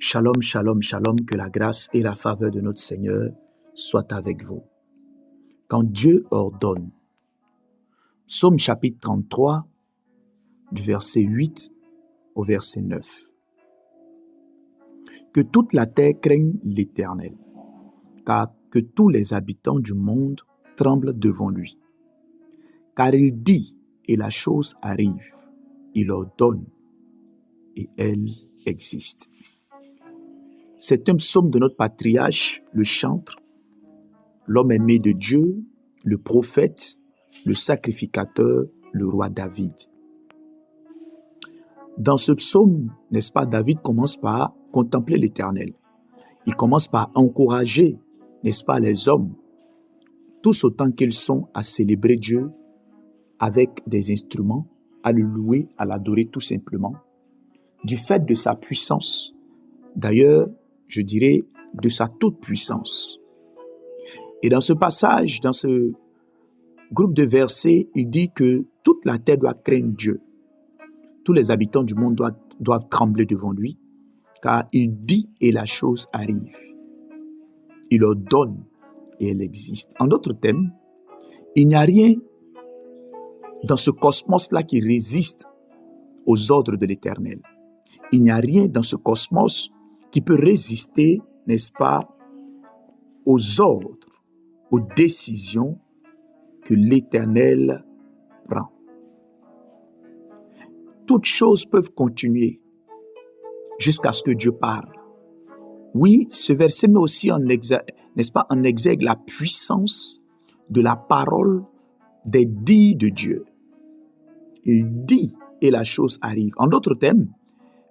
Shalom, shalom, shalom, que la grâce et la faveur de notre Seigneur soient avec vous. Quand Dieu ordonne, Psaume chapitre 33, du verset 8 au verset 9. Que toute la terre craigne l'Éternel, car que tous les habitants du monde tremblent devant lui. Car il dit et la chose arrive, il ordonne et elle existe. C'est un psaume de notre patriarche, le chantre, l'homme aimé de Dieu, le prophète, le sacrificateur, le roi David. Dans ce psaume, n'est-ce pas, David commence par contempler l'Éternel. Il commence par encourager, n'est-ce pas, les hommes, tous autant qu'ils sont, à célébrer Dieu avec des instruments, à le louer, à l'adorer tout simplement, du fait de sa puissance, d'ailleurs, je dirais, de sa toute-puissance. Et dans ce passage, dans ce groupe de versets, il dit que toute la terre doit craindre Dieu. Tous les habitants du monde doivent trembler devant lui, car il dit et la chose arrive. Il ordonne et elle existe. En d'autres termes, il n'y a rien dans ce cosmos-là qui résiste aux ordres de l'Éternel. Il n'y a rien dans ce cosmos qui peut résister, n'est-ce pas, aux ordres, aux décisions que l'Éternel prend. Toutes choses peuvent continuer jusqu'à ce que Dieu parle. Oui, ce verset met aussi en exergue, n'est-ce pas, en exergue la puissance de la parole des dits de Dieu. Il dit et la chose arrive. En d'autres termes,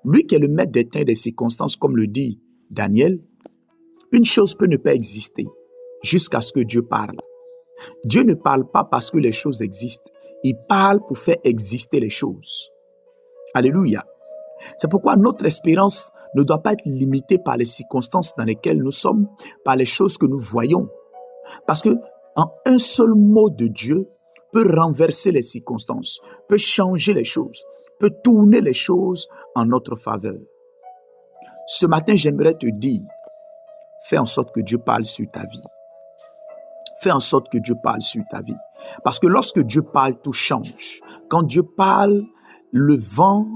lui qui est le maître des temps et des circonstances, comme le dit Daniel, une chose peut ne pas exister jusqu'à ce que Dieu parle. Dieu ne parle pas parce que les choses existent. Il parle pour faire exister les choses. Alléluia. C'est pourquoi notre espérance ne doit pas être limitée par les circonstances dans lesquelles nous sommes, par les choses que nous voyons. Parce que en un seul mot de Dieu peut renverser les circonstances, peut changer les choses, peut tourner les choses en notre faveur. Ce matin, j'aimerais te dire, fais en sorte que Dieu parle sur ta vie. Fais en sorte que Dieu parle sur ta vie. Parce que lorsque Dieu parle, tout change. Quand Dieu parle, le vent,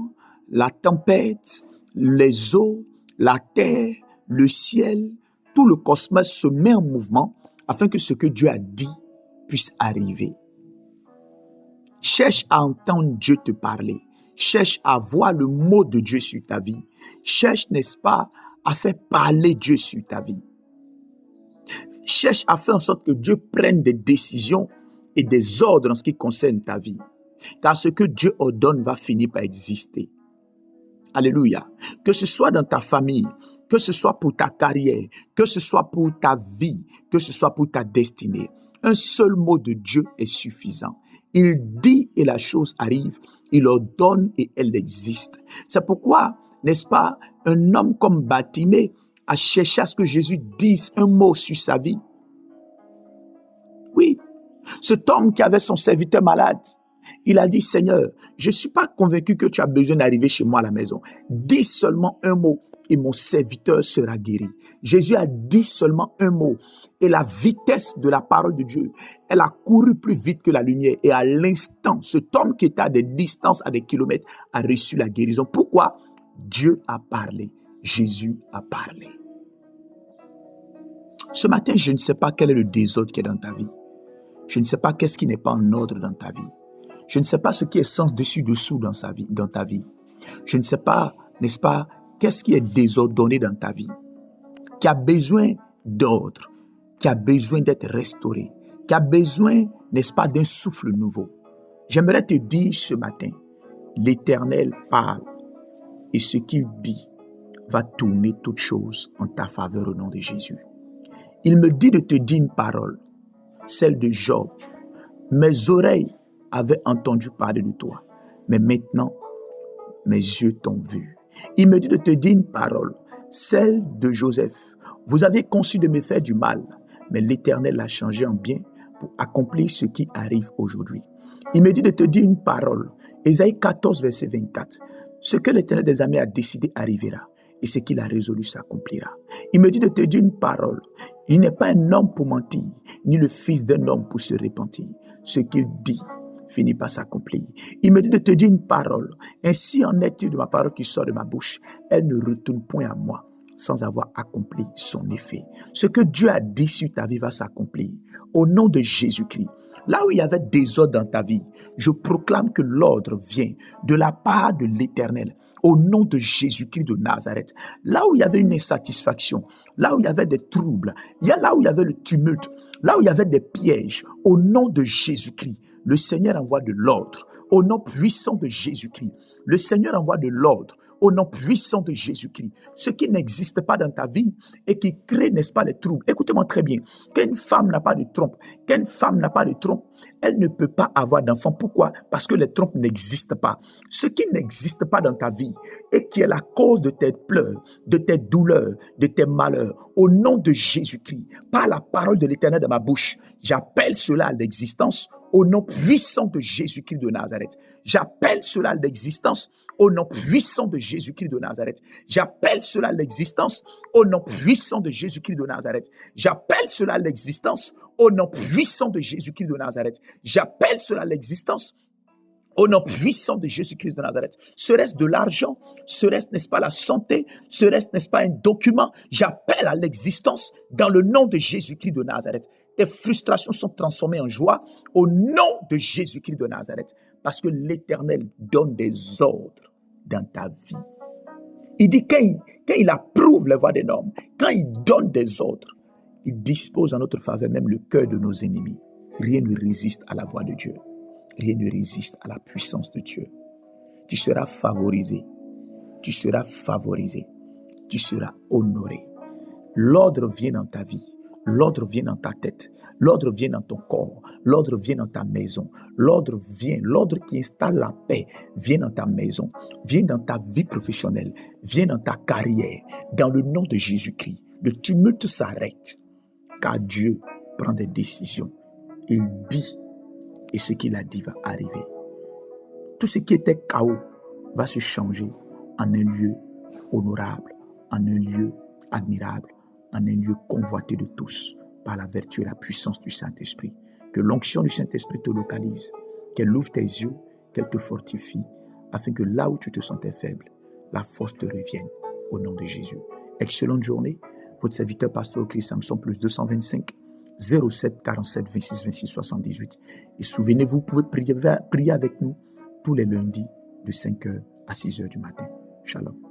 la tempête, les eaux, la terre, le ciel, tout le cosmos se met en mouvement afin que ce que Dieu a dit puisse arriver. Cherche à entendre Dieu te parler. Cherche à voir le mot de Dieu sur ta vie. Cherche, n'est-ce pas, à faire parler Dieu sur ta vie. Cherche à faire en sorte que Dieu prenne des décisions et des ordres en ce qui concerne ta vie. Car ce que Dieu ordonne va finir par exister. Alléluia. Que ce soit dans ta famille, que ce soit pour ta carrière, que ce soit pour ta vie, que ce soit pour ta destinée. Un seul mot de Dieu est suffisant. Il dit et la chose arrive. Il ordonne et elle existe. C'est pourquoi, n'est-ce pas, un homme comme Bartimée a cherché à ce que Jésus dise un mot sur sa vie. Oui, cet homme qui avait son serviteur malade, il a dit, Seigneur, je ne suis pas convaincu que tu as besoin d'arriver chez moi à la maison. Dis seulement un mot et mon serviteur sera guéri. Jésus a dit seulement un mot et la vitesse de la parole de Dieu, elle a couru plus vite que la lumière et à l'instant, cet homme qui était à des distances, à des kilomètres, a reçu la guérison. Pourquoi? Dieu a parlé. Jésus a parlé. Ce matin, je ne sais pas quel est le désordre qui est dans ta vie. Je ne sais pas qu'est-ce qui n'est pas en ordre dans ta vie. Je ne sais pas ce qui est sens dessus-dessous dans ta vie. Je ne sais pas, n'est-ce pas, qu'est-ce qui est désordonné dans ta vie, qui a besoin d'ordre, qui a besoin d'être restauré, qui a besoin, n'est-ce pas, d'un souffle nouveau. J'aimerais te dire ce matin, l'Éternel parle et ce qu'il dit va tourner toutes choses en ta faveur au nom de Jésus. Il me dit de te dire une parole, celle de Job. Mes oreilles avaient entendu parler de toi, mais maintenant, mes yeux t'ont vu. Il me dit de te dire une parole, celle de Joseph. Vous avez conçu de me faire du mal, mais l'Éternel l'a changé en bien pour accomplir ce qui arrive aujourd'hui. Il me dit de te dire une parole, Ésaïe 14, verset 24. Ce que l'Éternel des armées a décidé arrivera. et ce qu'il a résolu s'accomplira. Il me dit de te dire une parole. Il n'est pas un homme pour mentir, ni le fils d'un homme pour se repentir. Ce qu'il dit finit par s'accomplir. Il me dit de te dire une parole. Ainsi en est-il de ma parole qui sort de ma bouche. Elle ne retourne point à moi sans avoir accompli son effet. Ce que Dieu a dit sur ta vie va s'accomplir. Au nom de Jésus-Christ. Là où il y avait désordre dans ta vie, je proclame que l'ordre vient de la part de l'Éternel. Au nom de Jésus-Christ de Nazareth. Là où il y avait une insatisfaction, là où il y avait des troubles, là où il y avait le tumulte, là où il y avait des pièges, au nom de Jésus-Christ, le Seigneur envoie de l'ordre. Au nom puissant de Jésus-Christ, le Seigneur envoie de l'ordre. Au nom puissant de Jésus-Christ, ce qui n'existe pas dans ta vie et qui crée, n'est-ce pas, les troubles. Écoutez-moi très bien. Quand une femme n'a pas de trompe, elle ne peut pas avoir d'enfant. Pourquoi? Parce que les trompes n'existent pas. Ce qui n'existe pas dans ta vie et qui est la cause de tes pleurs, de tes douleurs, de tes malheurs, au nom de Jésus-Christ, par la parole de l'Éternel de ma bouche, j'appelle cela à l'existence. Au nom puissant de Jésus-Christ de Nazareth. J'appelle cela à l'existence au nom puissant de Jésus-Christ de Nazareth. J'appelle cela à l'existence au nom puissant de Jésus-Christ de Nazareth. J'appelle cela à l'existence au nom puissant de Jésus-Christ de Nazareth. J'appelle cela à l'existence au nom puissant de Jésus-Christ de Nazareth. Serait-ce de l'argent? Serait-ce, n'est-ce pas, la santé? Serait-ce, n'est-ce pas, un document? J'appelle à l'existence dans le nom de Jésus-Christ de Nazareth. Tes frustrations sont transformées en joie au nom de Jésus-Christ de Nazareth. Parce que l'Éternel donne des ordres dans ta vie. Il dit quand il approuve les voies des normes, quand il donne des ordres, il dispose en notre faveur même le cœur de nos ennemis. Rien ne résiste à la voix de Dieu. Rien ne résiste à la puissance de Dieu. Tu seras favorisé. Tu seras favorisé. Tu seras honoré. L'ordre vient dans ta vie. L'ordre vient dans ta tête. L'ordre vient dans ton corps. L'ordre vient dans ta maison. L'ordre vient. L'ordre qui installe la paix vient dans ta maison. Vient dans ta vie professionnelle. Vient dans ta carrière. Dans le nom de Jésus-Christ. Le tumulte s'arrête. Car Dieu prend des décisions. Il dit. Et ce qu'il a dit va arriver. Tout ce qui était chaos va se changer en un lieu honorable, en un lieu admirable, en un lieu convoité de tous par la vertu et la puissance du Saint-Esprit. Que l'onction du Saint-Esprit te localise, qu'elle ouvre tes yeux, qu'elle te fortifie, afin que là où tu te sentais faible, la force te revienne au nom de Jésus. Excellente journée. Votre serviteur pasteur Christ Samson plus 225 07 47 26 26 78. Et souvenez-vous, vous pouvez prier avec nous tous les lundis de 5h à 6h du matin. Shalom.